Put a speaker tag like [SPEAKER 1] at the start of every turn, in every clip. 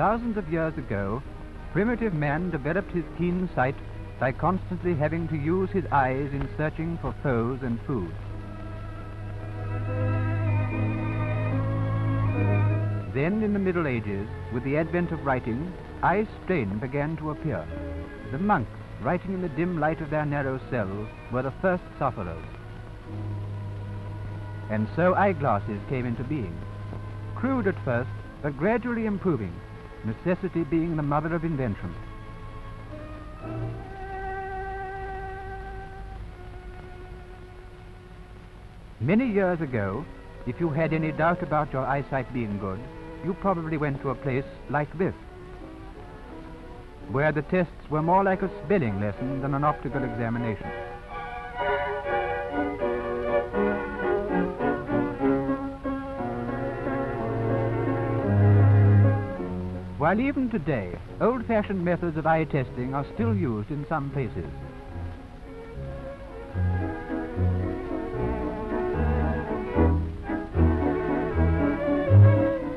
[SPEAKER 1] thousands of years ago, primitive man developed his keen sight by constantly having to use his eyes in searching for foes and food. Then in the Middle Ages, with the advent of writing, eye strain began to appear. The monks, writing in the dim light of their narrow cells, were the first sufferers. And so eyeglasses came into being. Crude at first, but gradually improving, necessity being the mother of invention. Many years ago, if you had any doubt about your eyesight being good, you probably went to a place like this, where the tests were more like a spelling lesson than an optical examination. While even today, old-fashioned methods of eye testing are still used in some places.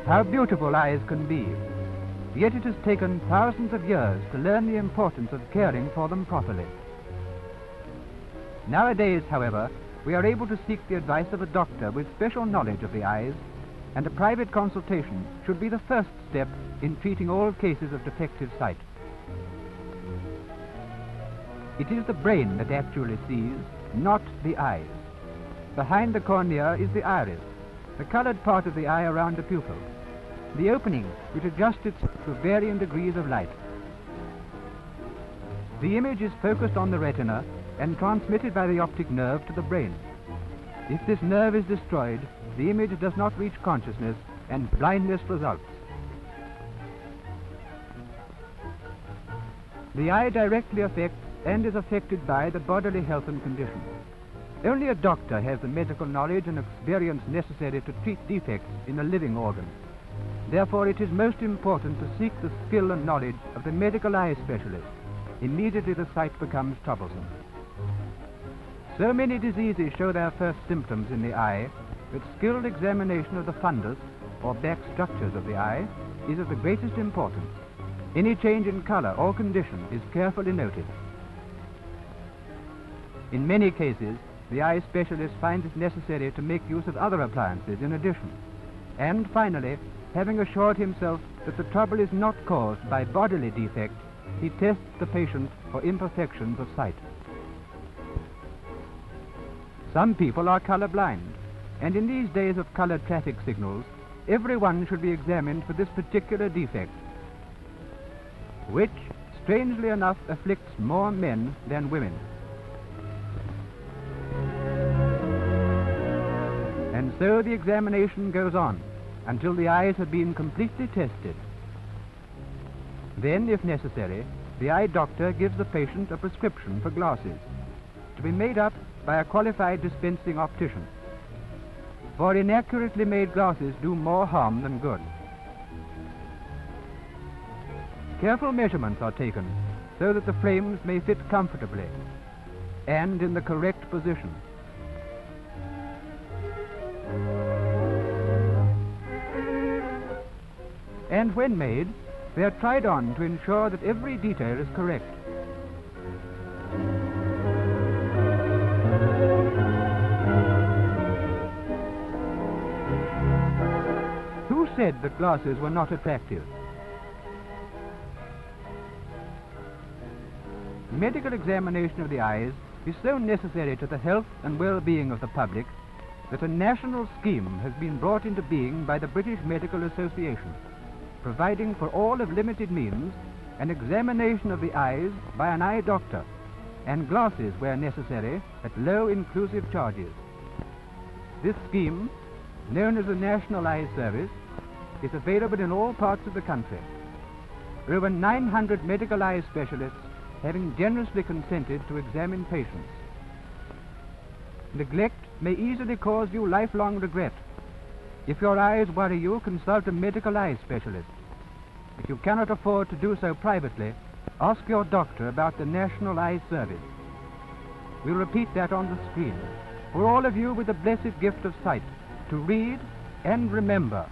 [SPEAKER 1] How beautiful eyes can be, yet it has taken thousands of years to learn the importance of caring for them properly. Nowadays, however, we are able to seek the advice of a doctor with special knowledge of the eyes, and a private consultation should be the first step in treating all cases of defective sight. It is the brain that actually sees, not the eyes. Behind the cornea is the iris, the colored part of the eye around the pupil, the opening which adjusts itself to varying degrees of light. The image is focused on the retina and transmitted by the optic nerve to the brain. If this nerve is destroyed, the image does not reach consciousness and blindness results. The eye directly affects and is affected by the bodily health and condition. Only a doctor has the medical knowledge and experience necessary to treat defects in a living organ. Therefore, it is most important to seek the skill and knowledge of the medical eye specialist immediately the sight becomes troublesome. So many diseases show their first symptoms in the eye that skilled examination of the fundus, or back structures of the eye, is of the greatest importance. Any change in color or condition is carefully noted. In many cases, the eye specialist finds it necessary to make use of other appliances in addition. And finally, having assured himself that the trouble is not caused by bodily defect, he tests the patient for imperfections of sight. Some people are colorblind, and in these days of colored traffic signals, everyone should be examined for this particular defect, which, strangely enough, afflicts more men than women. And so the examination goes on until the eyes have been completely tested. Then, if necessary, the eye doctor gives the patient a prescription for glasses, to be made up by a qualified dispensing optician. For inaccurately made glasses do more harm than good. Careful measurements are taken so that the frames may fit comfortably and in the correct position. And when made, they are tried on to ensure that every detail is correct. Who said that glasses were not attractive? Medical examination of the eyes is so necessary to the health and well-being of the public that a national scheme has been brought into being by the British Medical Association, providing for all of limited means an examination of the eyes by an eye doctor, and glasses where necessary at low inclusive charges. This scheme, known as the National Eye Service, is available in all parts of the country. Over 900 medical eye specialists having generously consented to examine patients. Neglect may easily cause you lifelong regret. If your eyes worry you, consult a medical eye specialist. If you cannot afford to do so privately, ask your doctor about the National Eye Service. We'll repeat that on the screen. For all of you with the blessed gift of sight, to read and remember